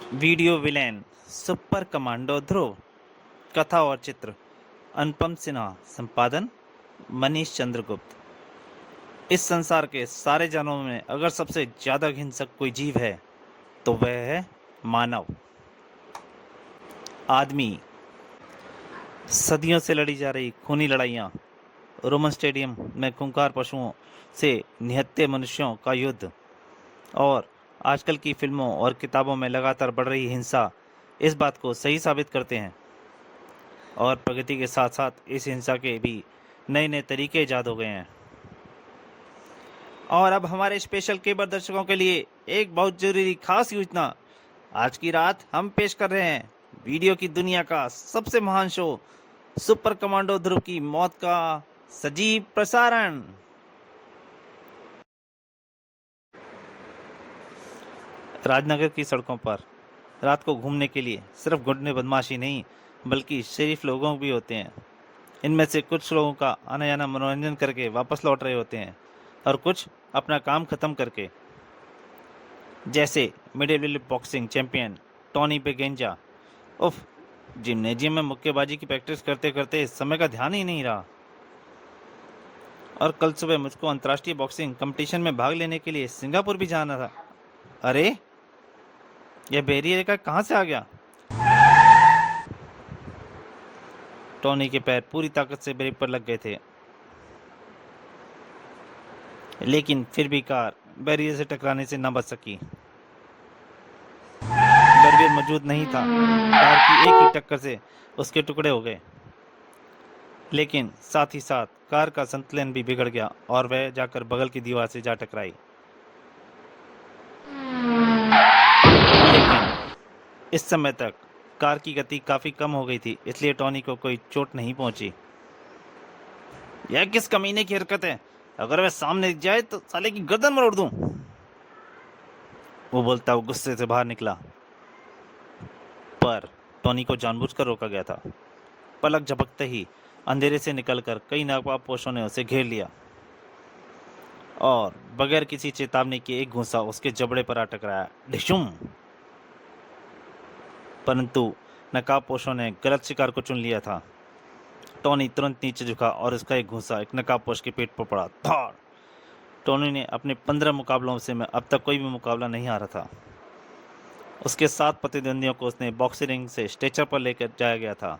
Video villain super commando ध्रुव। कथा और चित्र अनुपम सिन्हा। संपादन मनीष चंद्रगुप्त। इस संसार के सारे जानवरों में अगर सबसे ज्यादा हिंसक कोई जीव है तो वह है मानव। आदमी। सदियों से लड़ी जा रही खूनी लड़ाइयाँ, रोमन स्टेडियम में खूंखार पशुओं से निहत्थे मनुष्यों का युद्ध और आजकल की फिल्मों और किताबों में लगातार बढ़ रही हिंसा इस बात को सही साबित करते हैं। और प्रगति के साथ साथ इस हिंसा के भी नए नए तरीके ईजाद हो गए हैं। और अब हमारे स्पेशल केबल दर्शकों के लिए एक बहुत जरूरी खास योजना। आज की रात हम पेश कर रहे हैं वीडियो की दुनिया का सबसे महान शो सुपर कमांडो ध्रुव की मौत का सजीव प्रसारण। राजनगर की सड़कों पर रात को घूमने के लिए सिर्फ गुंडे बदमाशी नहीं बल्कि शरीफ लोगों भी होते हैं। इनमें से कुछ लोगों का आना जाना मनोरंजन करके वापस लौट रहे होते हैं और कुछ अपना काम खत्म करके, जैसे मिडिल बॉक्सिंग चैंपियन टोनी बेगेंजा। उफ, जिम्नेजियम में मुक्केबाजी की प्रैक्टिस करते करते समय का ध्यान ही नहीं रहा। और कल सुबह मुझको अंतर्राष्ट्रीय बॉक्सिंग कंपटीशन में भाग लेने के लिए सिंगापुर भी जाना था। अरे, यह बैरियर का कहाँ से आ गया? टोनी के पैर पूरी ताकत से ब्रेक पर लग गए थे, लेकिन फिर भी कार बैरियर से टकराने से न बच सकी। बैरियर मौजूद नहीं था। कार की एक ही टक्कर से उसके टुकड़े हो गए, लेकिन साथ ही साथ कार का संतुलन भी बिगड़ गया और वह जाकर बगल की दीवार से जा टकराई। लेकिन इस समय तक कार की गति काफी कम हो गई थी, इसलिए टॉनी को कोई चोट नहीं पहुंची। यह किस कमीने की हरकत है? अगर वह सामने जाए तो साले की गर्दन मरोड़ दूं। वो बोलता हुआ गुस्से से बाहर निकला, पर टॉनी को जानबूझकर रोका गया था। पलक झपकते ही अंधेरे से निकलकर कई नकाबपोशों ने उसे घेर लिया और बगैर किसी चेतावनी के एक घूंसा उसके जबड़े पर आ टकराया। ढिशुम! परंतु नकाबपोशों ने गलत शिकार को चुन लिया था। टॉनी तुरंत नीचे झुका और उसका एक घूंसा एक नकाबपोश के पेट पर पड़ा। धाड़! टॉनी ने अपने 15 मुकाबलों से में अब तक कोई भी मुकाबला नहीं हारा था। उसके 7 प्रतिद्वंदियों को उसने बॉक्सिंग रिंग से स्ट्रेचर पर लेकर जाया गया था।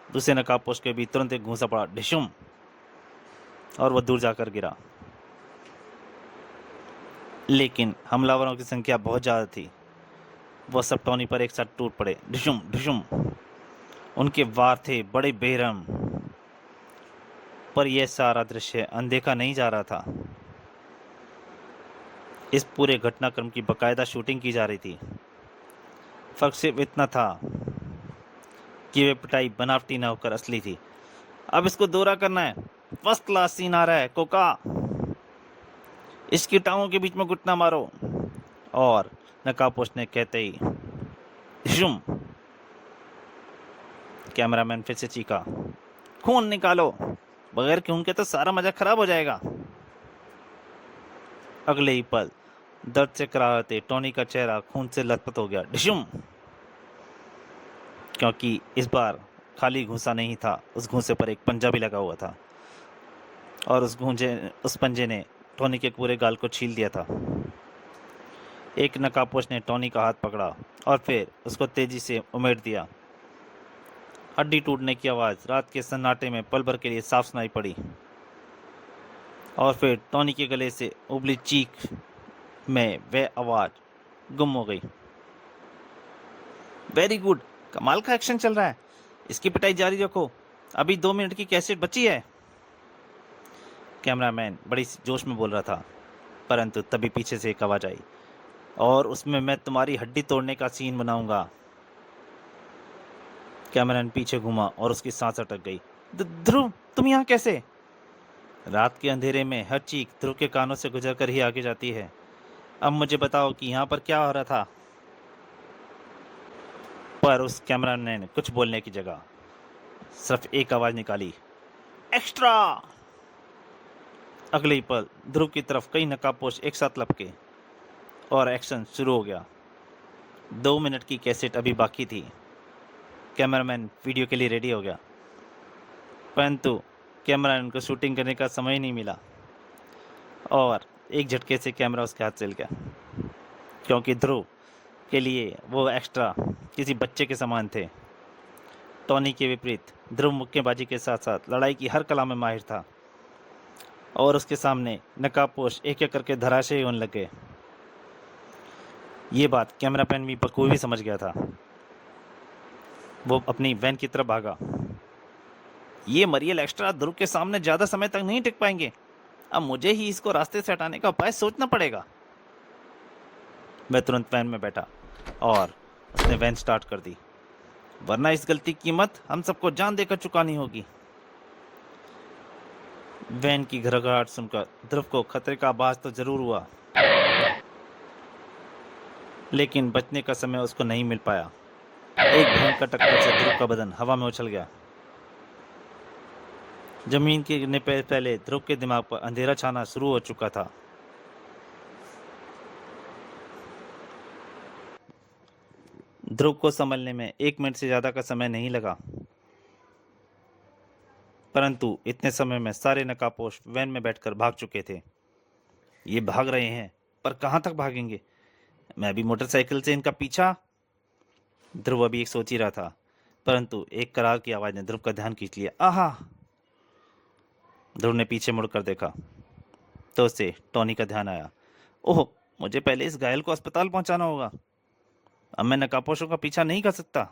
दूसरे नकाबपोश के भी तुरंत एक घूंसा पड़ा। ढिशुम! और वह दूर जाकर गिरा। लेकिन हमलावरों की संख्या बहुत ज्यादा थी। वह सब टॉनी पर एक साथ टूट पड़े। ढिशुम ढिशुम! उनके वार थे बड़े बेरहम, पर यह सारा दृश्य अनदेखा नहीं जा रहा था। इस पूरे घटनाक्रम की बकायदा शूटिंग की जा रही थी। फर्क सिर्फ इतना था कि वे पिटाई बनावटी न होकर असली थी। अब इसको दोहरा करना है। फर्स्ट क्लास सीन आ रहा है। कोका, इसकी टांगों के बीच में घुटना मारो। और नकाबपोश ने कहते ही झुम! कैमरामैन फिर से चीखा, खून निकालो, बगैर खून के तो सारा मजा खराब हो जाएगा। अगले ही पल दर्द से कराहते टॉनी का चेहरा खून से लथपथ हो गया। ढिशुम! क्योंकि इस बार खाली घूंसा नहीं था, उस घूंसे पर एक पंजा भी लगा हुआ था और उस पंजे ने टॉनी के पूरे गाल को छील दिया था। एक नकाबपोश ने टॉनी का हाथ पकड़ा और फिर उसको तेजी से उमेड़ दिया। हड्डी टूटने की आवाज़ रात के सन्नाटे में पल भर के लिए साफ सुनाई पड़ी और फिर टॉनी के गले से उबली चीख में वह आवाज़ गुम हो गई। वेरी गुड, कमाल का एक्शन चल रहा है। इसकी पिटाई जारी रखो, अभी 2 मिनट की कैसेट बची है। कैमरामैन बड़ी जोश में बोल रहा था, परंतु तभी पीछे से एक आवाज़ आई, और उसमें मैं तुम्हारी हड्डी तोड़ने का सीन बनाऊंगा। कैमरामैन पीछे घूमा और उसकी सांस अटक गई। ध्रुव, तुम यहाँ कैसे? रात के अंधेरे में हर चीख ध्रुव के कानों से गुजरकर ही आगे जाती है। अब मुझे बताओ कि यहाँ पर क्या हो रहा था? पर उस कैमरामैन ने कुछ बोलने की जगह सिर्फ एक आवाज निकाली, एक्स्ट्रा! अगले ही पल ध्रुव की तरफ कई नकाबपोश एक साथ लपके और एक्शन शुरू हो गया। 2 मिनट की कैसेट अभी बाकी थी। कैमरामैन वीडियो के लिए रेडी हो गया, परंतु कैमरामैन को शूटिंग करने का समय ही नहीं मिला और एक झटके से कैमरा उसके हाथ से चल गया, क्योंकि ध्रुव के लिए वो एक्स्ट्रा किसी बच्चे के समान थे। टॉनी के विपरीत ध्रुव मुक्केबाजी के साथ साथ लड़ाई की हर कला में माहिर था और उसके सामने नकाबपोश एक एक करके धराशायी होने लगे। ये बात कैमरामैन भी बखूबी समझ गया था। वो अपनी वैन की तरफ भागा। ये मरियल एक्स्ट्रा ध्रुव के सामने ज़्यादा समय तक नहीं टिक पाएंगे। अब मुझे ही इसको रास्ते से हटाने का उपाय सोचना पड़ेगा। वह तुरंत वैन में बैठा और उसने वैन स्टार्ट कर दी, वरना इस गलती की कीमत हम सबको जान देकर चुकानी होगी। वैन की घरघराहट सुनकर ध्रुव को खतरे का आभास तो जरूर हुआ, लेकिन बचने का समय उसको नहीं मिल पाया। एक भयंकर टक्कर से ध्रुव का बदन हवा में उछल गया। जमीन के गिरने पर पहले ध्रुव के दिमाग पर अंधेरा छाना शुरू हो चुका था। ध्रुव को संभलने में 1 मिनट से ज्यादा का समय नहीं लगा, परंतु इतने समय में सारे नकाबपोश वैन में बैठकर भाग चुके थे। ये भाग रहे हैं, पर कहाँ तक भागेंगे? मैं भी मोटरसाइकिल से इनका पीछा। ध्रुव अभी एक सोच ही रहा था, परंतु एक करार की आवाज ने ध्रुव का ध्यान खींच लिया। आहा! ध्रुव ने पीछे मुड़कर देखा तो उससे टॉनी का ध्यान आया। ओह, मुझे पहले इस घायल को अस्पताल पहुंचाना होगा। अब मैं नकाबपोशों का पीछा नहीं कर सकता।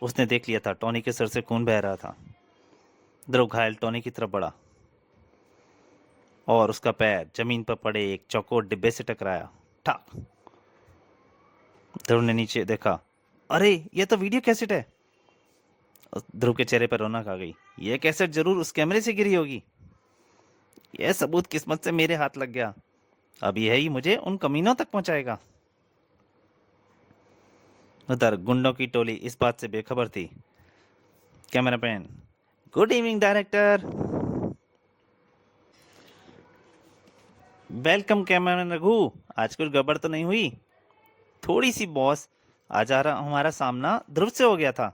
उसने देख लिया था टॉनी के सर से खून बह रहा था। ध्रुव घायल टॉनी की तरफ बढ़ा और उसका पैर जमीन पर पड़े एक चौकोर डिब्बे से टकराया। ठाक! ध्रुव ने नीचे देखा। अरे, यह तो वीडियो कैसेट है। ध्रुव के चेहरे पर रौनक आ गई। यह कैसेट जरूर उस कैमरे से गिरी होगी। यह सबूत किस्मत से मेरे हाथ लग गया। अब यह ही मुझे उन कमीनों तक पहुंचाएगा। उधर गुंडों की टोली इस बात से बेखबर थी। Cameraman, good evening director. Welcome cameraman Raghu. आज कुछ गड़बड़ तो नहीं हुई? थोड़ी सी बॉस। आज हमारा सामना ध्रुव से हो गया था।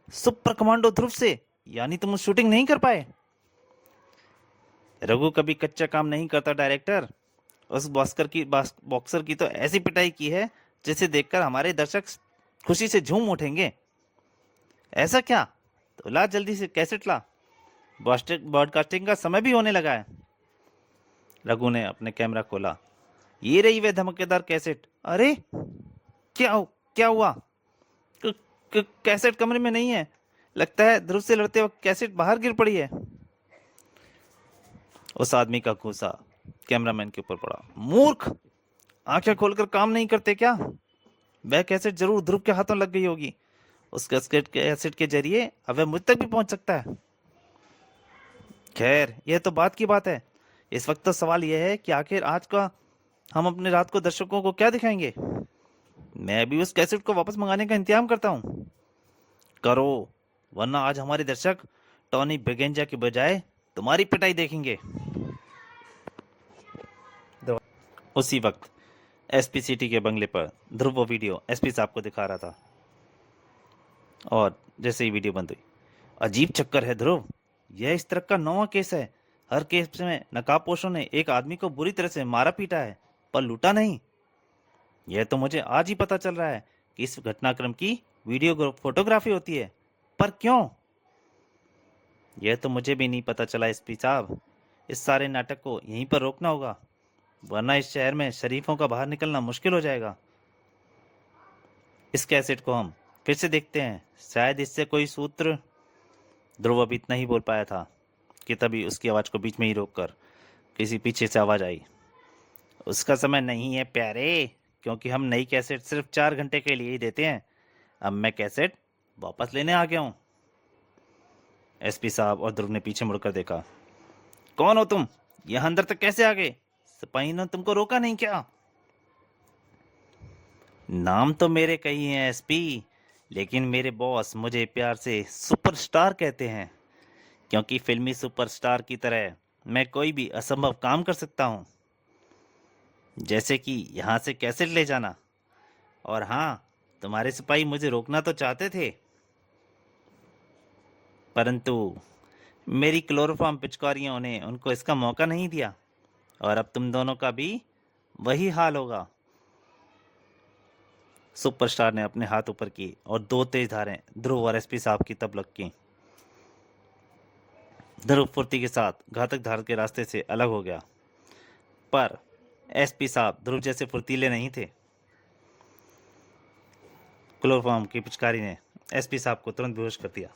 सुपर कमांडो ध्रुव से? यानी तुम शूटिंग नहीं कर पाए? रघु कभी कच्चा काम नहीं करता डायरेक्टर। उस बॉक्सर की तो ऐसी पिटाई की है जिसे देखकर हमारे दर्शक खुशी से झूम उठेंगे। ऐसा क्या? तो ला जल्दी से कैसेट ला। ब्रॉडकास्टिंग का समय भी होने लगा है। रघु ने अपने कैमरा खोला। ये रही वे धमाकेदार कैसेट। अरे, क्या हुआ? कैसेट कमरे में नहीं है। लगता है ध्रुव से लड़ते वक्त कैसेट बाहर गिर पड़ी है। उस आदमी का गुस्सा कैमरामैन के ऊपर पड़ा। मूर्ख! आंखें खोलकर काम नहीं करते क्या? वह कैसेट जरूर ध्रुव के हाथों लग गई होगी। उस कैसेट के जरिए अब वह मुझ तक भी पहुंच सकता है। खैर, यह तो बात की बात है। इस वक्त तो सवाल यह है कि आखिर आज का हम अपने रात को दर्शकों को क्या दिखाएंगे। मैं भी उस कैसेट को वापस मंगाने का इंतजाम करता हूँ। करो, वरना आज हमारे दर्शक टॉनी बेगेंजा के बजाय तुम्हारी पिटाई देखेंगे। उसी वक्त एसपी सिटी के बंगले पर ध्रुव वो वीडियो एसपी साहब को दिखा रहा था और जैसे ही वीडियो बंद हुई, अजीब चक्कर है ध्रुव। यह इस तरह का 9वां केस है। हर केस में नकाबपोशों ने एक आदमी को बुरी तरह से मारा पीटा है, पर लूटा नहीं। यह तो मुझे आज ही पता चल रहा है कि इस घटनाक्रम की वीडियो फोटोग्राफी होती है, पर क्यों? यह तो मुझे भी नहीं पता चला एसपी साहब। इस सारे नाटक को यहीं पर रोकना होगा, वरना इस शहर में शरीफों का बाहर निकलना मुश्किल हो जाएगा। इस कैसेट को हम फिर से देखते हैं, शायद इससे कोई सूत्र। ध्रुव अभी इतना ही बोल पाया था कि तभी उसकी आवाज को बीच में ही रोककर किसी पीछे से आवाज आई। उसका समय नहीं है प्यारे, क्योंकि हम नई कैसेट सिर्फ 4 घंटे के लिए ही देते हैं। अब मैं कैसेट वापस लेने आ गया हूँ। एसपी साहब और ध्रुव ने पीछे मुड़कर देखा। कौन हो तुम? यहाँ अंदर तक कैसे आ गए? सिपाही ने तुमको रोका नहीं क्या? नाम तो मेरे कई हैं एसपी, लेकिन मेरे बॉस मुझे प्यार से सुपरस्टार कहते हैं, क्योंकि फिल्मी सुपरस्टार की तरह मैं कोई भी असंभव काम कर सकता हूँ। जैसे कि यहाँ से कैसेट ले जाना। और हाँ, तुम्हारे सिपाही मुझे रोकना तो चाहते थे, परंतु मेरी क्लोरोफॉर्म पिचकारियों ने उनको इसका मौका नहीं दिया, और अब तुम दोनों का भी वही हाल होगा। सुपरस्टार ने अपने हाथ ऊपर किए और दो तेज धारें ध्रुव और एसपी साहब की तब लग की। ध्रुव फुर्ती के साथ घातक धार के रास्ते से अलग हो गया, पर एसपी साहब ध्रुव जैसे फुर्तीले नहीं थे। क्लोरोफॉर्म की पिचकारी ने एसपी साहब को तुरंत बेहोश कर दिया।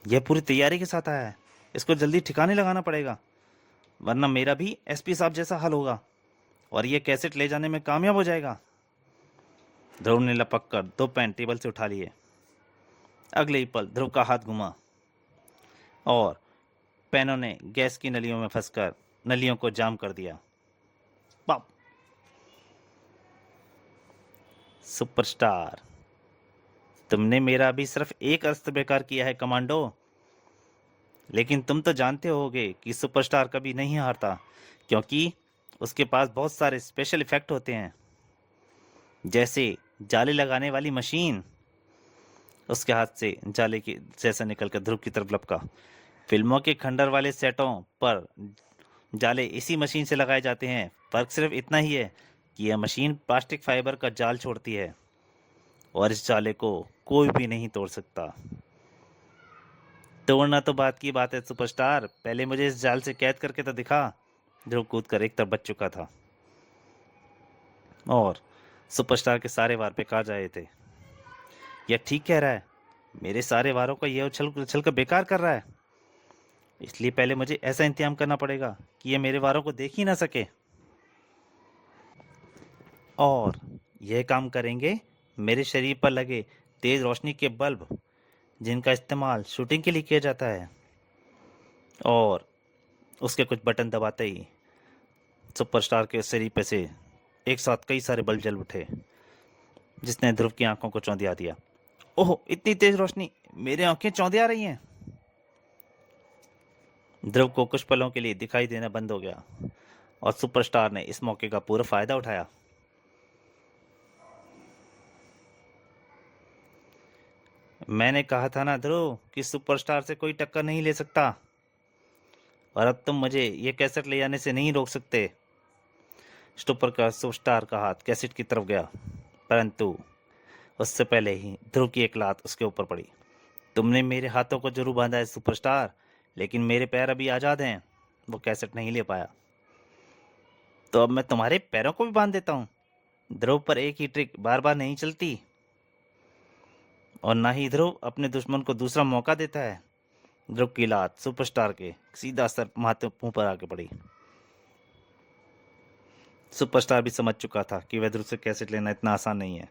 यह पूरी तैयारी के साथ आया है, इसको जल्दी ठिकाने लगाना पड़ेगा, वरना मेरा भी एसपी साहब जैसा हाल होगा और यह कैसेट ले जाने में कामयाब हो जाएगा। ध्रुव ने लपक कर दो पेन टेबल से उठा लिए। अगले ही पल ध्रुव का हाथ घुमा और पेनों ने गैस की नलियों में फंसकर नलियों को जाम कर दिया। पॉप! सुपरस्टार, तुमने मेरा अभी सिर्फ एक अस्त्र बेकार किया है कमांडो, लेकिन तुम तो जानते होगे कि सुपरस्टार कभी नहीं हारता, क्योंकि उसके पास बहुत सारे स्पेशल इफेक्ट होते हैं, जैसे जाले लगाने वाली मशीन। उसके हाथ से जाले की जैसा निकलकर ध्रुव की तरफ लपका। फिल्मों के खंडर वाले सेटों पर जाले इसी मशीन से लगाए जाते हैं। फर्क सिर्फ इतना ही है कि यह मशीन प्लास्टिक फाइबर का जाल छोड़ती है और इस जाले को कोई भी नहीं तोड़ सकता। तोड़ना तो बात की बात है सुपरस्टार, पहले मुझे इस जाल से कैद करके तो दिखा। ध्रुव कूद कर एक तरफ बच चुका था और सुपरस्टार के सारे वार बेकार जा रहे थे। यह ठीक कह रहा है, मेरे सारे वारों को यह उछल उछल कर बेकार कर रहा है, इसलिए पहले मुझे ऐसा इंतजाम करना पड़ेगा कि यह मेरे वारों को देख ही ना सके। और यह काम करेंगे मेरे शरीर पर लगे तेज रोशनी के बल्ब, जिनका इस्तेमाल शूटिंग के लिए किया जाता है। और उसके कुछ बटन दबाते ही सुपरस्टार के शरीर पे से एक साथ कई सारे बल्ब जल उठे, जिसने ध्रुव की आंखों को चौंधिया दिया। ओह, इतनी तेज रोशनी, मेरी आंखें चौंधिया रही हैं। ध्रुव को कुछ पलों के लिए दिखाई देना बंद हो गया और सुपरस्टार ने इस मौके का पूरा फायदा उठाया। मैंने कहा था ना ध्रुव कि सुपरस्टार से कोई टक्कर नहीं ले सकता, और अब तुम मुझे ये कैसेट ले जाने से नहीं रोक सकते। सुपरस्टार का हाथ कैसेट की तरफ गया, परंतु उससे पहले ही ध्रुव की एक लात उसके ऊपर पड़ी। तुमने मेरे हाथों को जरूर बांधा है सुपरस्टार, लेकिन मेरे पैर अभी आजाद हैं। वो कैसेट नहीं ले पाया। तो अब मैं तुम्हारे पैरों को भी बांध देता हूँ। ध्रुव पर एक ही ट्रिक बार बार नहीं चलती, और ना ही ध्रुव अपने दुश्मन को दूसरा मौका देता है। ध्रुव की लात सुपरस्टार के सीधा सर माथे मुंह पर आके पड़ी। सुपरस्टार भी समझ चुका था कि वह ध्रुव से कैसेट लेना इतना आसान नहीं है।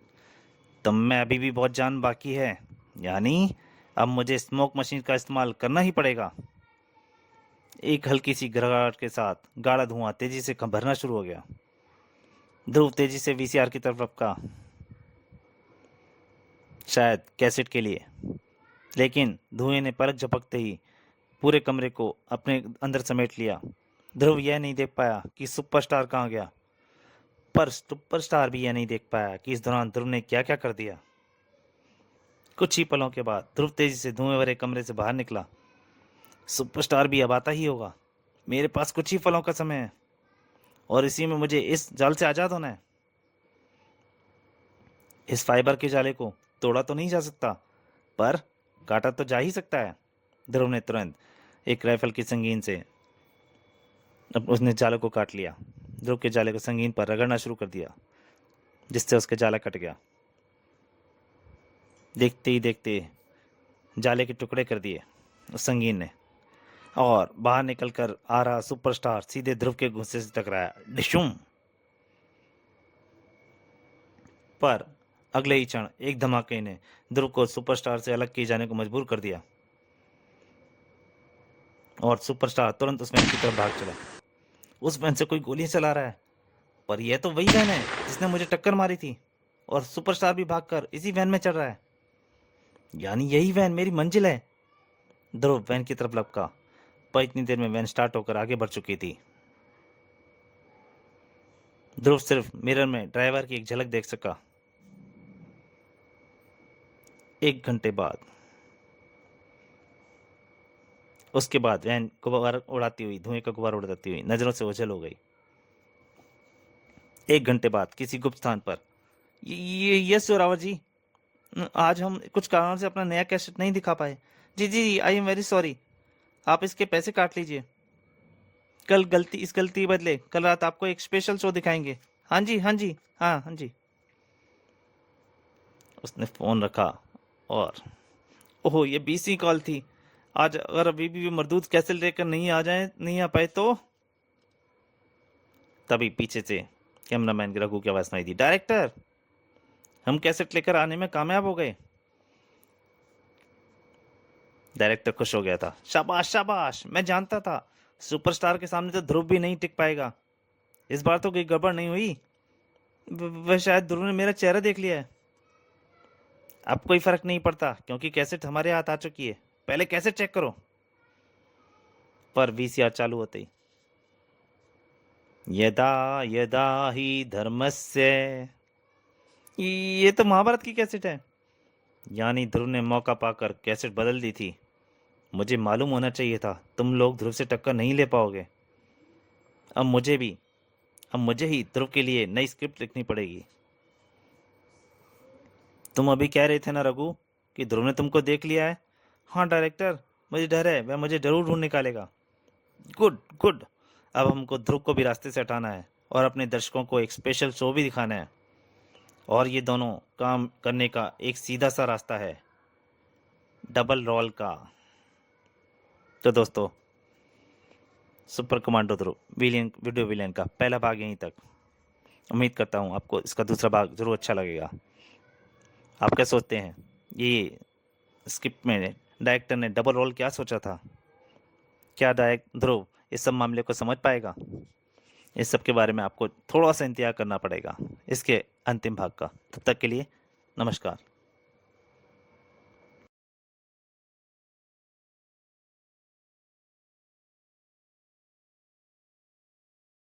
तुम में अभी भी बहुत जान बाकी है, यानी अब मुझे स्मोक मशीन का इस्तेमाल करना ही पड़ेगा। एक हल्की सी घरघराहट के साथ गाढ़ा धुआं तेजी से भरना शुरू हो गया। ध्रुव तेजी से वीसीआर की तरफ लपका, शायद कैसेट के लिए, लेकिन धुएं ने पलक झपकते ही पूरे कमरे को अपने अंदर समेट लिया। ध्रुव यह नहीं देख पाया कि सुपरस्टार कहाँ गया, पर सुपरस्टार भी यह नहीं देख पाया कि इस दौरान ध्रुव ने क्या क्या कर दिया। कुछ ही पलों के बाद ध्रुव तेजी से धुएं भरे कमरे से बाहर निकला। सुपरस्टार भी अब आता ही होगा। मेरे पास कुछ ही पलों का समय है और इसी में मुझे इस जाल से आजाद होना है। इस फाइबर के जाले को तोड़ा तो नहीं जा सकता, पर काटा तो जा ही सकता है। ध्रुव ने तुरंत एक राइफल की संगीन से अब उसने जाले को काट लिया। ध्रुव के जाले को संगीन पर रगड़ना शुरू कर दिया, जिससे उसके जाला कट गया। देखते ही देखते जाले के टुकड़े कर दिए उस संगीन ने, और बाहर निकलकर आ रहा सुपरस्टार सीधे ध्रुव के गुस्से से टकराया। डिशुम! पर अगले ही क्षण एक धमाके ने ध्रुव को सुपरस्टार से अलग किए जाने को मजबूर कर दिया और सुपरस्टार तुरंत उस वैन की तरफ भाग चला। उस वैन से कोई गोलियां चला रहा है, पर यह तो वही वैन है जिसने मुझे टक्कर मारी थी, और सुपरस्टार भी भागकर इसी वैन में चढ़ रहा है, यानी यही वैन मेरी मंजिल है। ध्रुव वैन की तरफ लपका, पर इतनी देर में वैन स्टार्ट होकर आगे बढ़ चुकी थी। ध्रुव सिर्फ मिरर में ड्राइवर की एक झलक देख सका। 1 घंटे बाद उसके बाद वैन गुब्बारा उड़ाती हुई, धुएं का गुब्बारा उड़ाती हुई नजरों से ओझल हो गई। 1 घंटे बाद किसी गुप्त स्थान पर, ये यस जोरावर जी, आज हम कुछ कारणों से अपना नया कैसेट नहीं दिखा पाए। जी जी, आई एम वेरी सॉरी। आप इसके पैसे काट लीजिए। कल गलती इस गलती बदले कल रात आपको एक स्पेशल शो दिखाएंगे। हाँ जी, हाँ जी, हाँ हाँ जी। उसने फोन रखा और ओह, ये 20वीं कॉल थी। आज अगर अभी भी मरदूद कैसेट लेकर नहीं आ पाए तो। तभी पीछे से कैमरामैन की रघु की आवाज सुनाई दी, डायरेक्टर, हम कैसेट लेकर आने में कामयाब हो गए। डायरेक्टर खुश हो गया था। शाबाश शाबाश, मैं जानता था सुपरस्टार के सामने तो ध्रुव भी नहीं टिक पाएगा। इस बार तो कोई गड़बड़ नहीं हुई। वह शायद ध्रुव ने मेरा चेहरा देख लिया है। अब कोई फर्क नहीं पड़ता क्योंकि कैसेट हमारे हाथ आ चुकी है। पहले कैसेट चेक करो। पर वीसीआर चालू होते ही, यदा यदा ही धर्मस्य, ये तो महाभारत की कैसेट है। यानी ध्रुव ने मौका पाकर कैसेट बदल दी थी। मुझे मालूम होना चाहिए था तुम लोग ध्रुव से टक्कर नहीं ले पाओगे। अब मुझे भी अब मुझे ही ध्रुव के लिए नई स्क्रिप्ट लिखनी पड़ेगी। तुम अभी कह रहे थे ना रघु कि ध्रुव ने तुमको देख लिया है। हाँ डायरेक्टर, मुझे डर है वह मुझे जरूर ढूंढ निकालेगा। गुड गुड, अब हमको ध्रुव को भी रास्ते से हटाना है और अपने दर्शकों को एक स्पेशल शो भी दिखाना है। और ये दोनों काम करने का एक सीधा सा रास्ता है, डबल रोल का। तो दोस्तों, सुपर कमांडो ध्रुव विलियन वीडियो विलियन का पहला भाग यहीं तक। उम्मीद करता हूँ आपको इसका दूसरा भाग जरूर अच्छा लगेगा। आप क्या सोचते हैं, ये स्क्रिप्ट में डायरेक्टर ने डबल रोल क्या सोचा था? क्या डायरेक्ट ध्रुव इस सब मामले को समझ पाएगा? इस सब के बारे में आपको थोड़ा सा इंतजार करना पड़ेगा इसके अंतिम भाग का। तब तक के लिए नमस्कार।